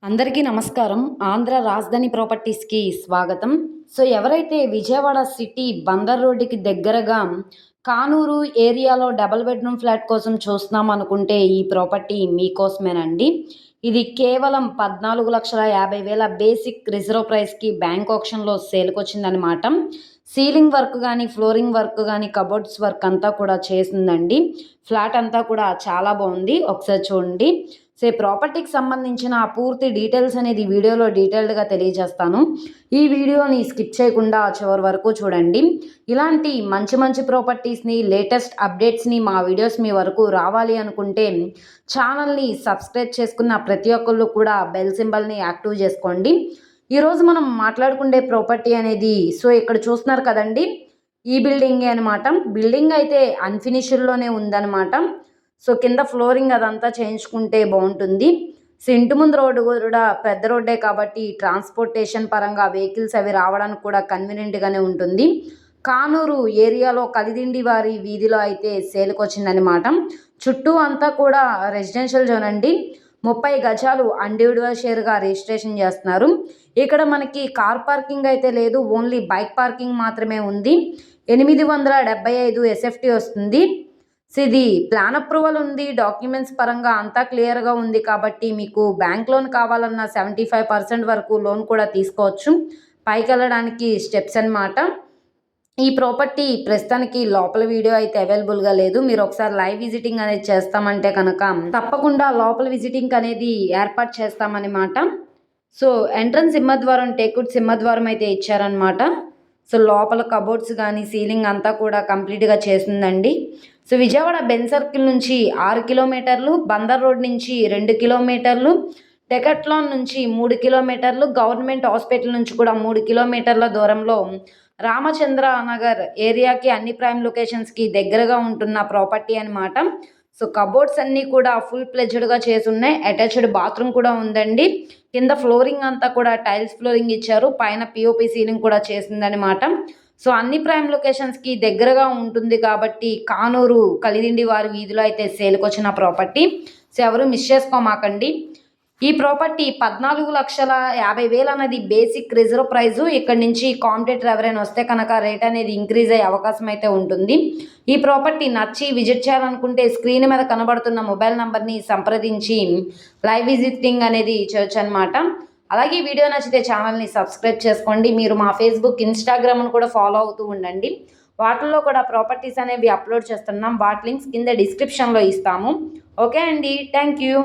అందరికీ నమస్కారం. ఆంధ్ర రాజధాని ప్రాపర్టీస్‌కి స్వాగతం. ఎవరైతే విజయవాడ సిటీ బందర్ రోడ్డుకి దగ్గరగా కానూరు ఏరియాలో డబుల్ బెడ్‌రూమ్ ఫ్లాట్ కోసం చూస్తున్నాం అనుకుంటే ఈ ప్రాపర్టీ మీకోసమేనండి. ఇది కేవలం 14,50,000 బేసిక్ రిజర్వ్ ప్రైస్‌కి బ్యాంక్ ఆక్షన్‌లో సేల్‌కొచ్చిందనమాట. సీలింగ్ వర్క్ గానీ, ఫ్లోరింగ్ వర్క్ గానీ, కబోర్డ్స్ వర్క్ అంతా కూడా చేసిందండి. ఫ్లాట్ అంతా కూడా చాలా బావుంది. ఒకసారి చూడండి. ఈ ప్రాపర్టీకి సంబంధించిన పూర్తి డీటెయిల్స్ అనేది వీడియోలో డీటెయిల్డ్‌గా తెలియజేస్తాను. ఈ వీడియోని స్కిప్ చేయకుండా చివరి వరకు చూడండి. ఇలాంటి మంచి మంచి ప్రాపర్టీస్‌ని, లేటెస్ట్ అప్డేట్స్‌ని మా వీడియోస్ మీ వరకు రావాలి అనుకుంటే ఛానల్‌ని సబ్స్క్రైబ్ చేసుకున్న ప్రతి ఒక్కళ్ళు కూడా బెల్ సింబల్‌ని యాక్టివ్ చేసుకోండి. ఈరోజు మనం మాట్లాడుకునే ప్రాపర్టీ అనేది ఇక్కడ చూస్తున్నారు కదండీ! ఈ బిల్డింగే అనమాట. బిల్డింగ్ అయితే అన్‌ఫినిష్డ్‌లోనే ఉందనమాట. కింద ఫ్లోరింగ్ అదంతా చేయించుకుంటే బావుంటుంది. ఇంటి ముందు రోడ్డు కూడా పెద్ద రోడ్డే కాబట్టి ట్రాన్స్‌పోర్టేషన్ పరంగా వెహికల్స్ అవి రావడానికి కూడా కన్వీనియంట్‌గానే ఉంటుంది. కానూరు ఏరియాలో కలిదిండి వారి వీధిలో అయితే సేల్‌కొచ్చిందనమాట. చుట్టూ అంతా కూడా రెసిడెన్షియల్ జోన్ అండి. 30 గజాలు ఇండివిడ్యువల్ షేర్‌గా రిజిస్ట్రేషన్ చేస్తున్నారు. ఇక్కడ మనకి కార్ పార్కింగ్ అయితే లేదు. ఓన్లీ బైక్ పార్కింగ్ మాత్రమే ఉంది. 875 ఎస్ఎఫ్టీ వస్తుంది. ఇది ప్లాన్ అప్రూవల్ ఉంది. డాక్యుమెంట్స్ పరంగా అంతా క్లియర్‌గా ఉంది కాబట్టి మీకు బ్యాంక్ లోన్ కావాలన్నా 75% వరకు లోన్ కూడా తీసుకోవచ్చు. పైకెళ్ళడానికి స్టెప్స్ అనమాట. ఈ ప్రాపర్టీ ప్రస్తుతానికి లోపల వీడియో అయితే అవైలబుల్‌గా లేదు. మీరు ఒకసారి లైవ్ విజిటింగ్ అనేది చేస్తామంటే కనుక తప్పకుండా లోపల విజిటింగ్ అనేది ఏర్పాటు చేస్తామన్నమాట. ఎంట్రన్స్ సింహద్వారం టేక్‌వుడ్ సింహద్వారం అయితే ఇచ్చారనమాట. లోపల కబోర్డ్స్ గానీ, సీలింగ్ అంతా కూడా కంప్లీట్‌గా చేసిందండి. విజయవాడ బెంజ్ సర్కిల్ నుంచి 6 కిలోమీటర్లు, బందర్ రోడ్ నుంచి 2 కిలోమీటర్లు, డెకాథ్లాన్ నుంచి 3 కిలోమీటర్లు, గవర్నమెంట్ హాస్పిటల్ నుంచి కూడా 3 కిలోమీటర్ల దూరంలో రామచంద్ర నగర్ ఏరియాకి అన్ని ప్రైమ్ లొకేషన్స్‌కి దగ్గరగా ఉంటున్న ప్రాపర్టీ అనమాట. కబోర్డ్స్ అన్నీ కూడా ఫుల్ ప్లెడ్జ్డ్‌గా చేసున్నాయి. అటాచ్డ్ బాత్రూమ్ కూడా ఉందండి. కింద ఫ్లోరింగ్ అంతా కూడా టైల్స్ ఫ్లోరింగ్ ఇచ్చారు. పైన పీఓపీ సీలింగ్ కూడా చేసిందనమాట. అన్ని ప్రైమ్ లొకేషన్స్‌కి దగ్గరగా ఉంటుంది కాబట్టి కానూరు కలిదిండి వారి వీధిలో అయితే సేల్‌కొచ్చిన ప్రాపర్టీ. ఎవరు మిస్ చేసుకోమాకండి. ఈ ప్రాపర్టీ 14,50,000 అనేది బేసిక్ రిజర్వ్ ప్రైజు. ఇక్కడి నుంచి కాంపిటీటర్ ఎవరైనా వస్తే కనుక రేట్ అనేది ఇంక్రీజ్ అయ్యే అవకాశం అయితే ఉంటుంది. ఈ ప్రాపర్టీ నచ్చి విజిట్ చేయాలనుకుంటే స్క్రీన్ మీద కనబడుతున్న మొబైల్ నంబర్ని సంప్రదించి లైవ్ విజిటింగ్ అనేది చేయొచ్చు అనమాట. అలాగే వీడియో నచ్చితే ఛానల్ని సబ్స్క్రైబ్ చేసుకోండి. మీరు మా ఫేస్బుక్, ఇన్స్టాగ్రామ్ను కూడా ఫాలో అవుతూ ఉండండి. వాటిల్లో కూడా ప్రాపర్టీస్ అనేవి అప్లోడ్ చేస్తున్నాం. వాటి లింక్స్ కింద డిస్క్రిప్షన్లో ఇస్తాము. ఓకే అండి. Thank you.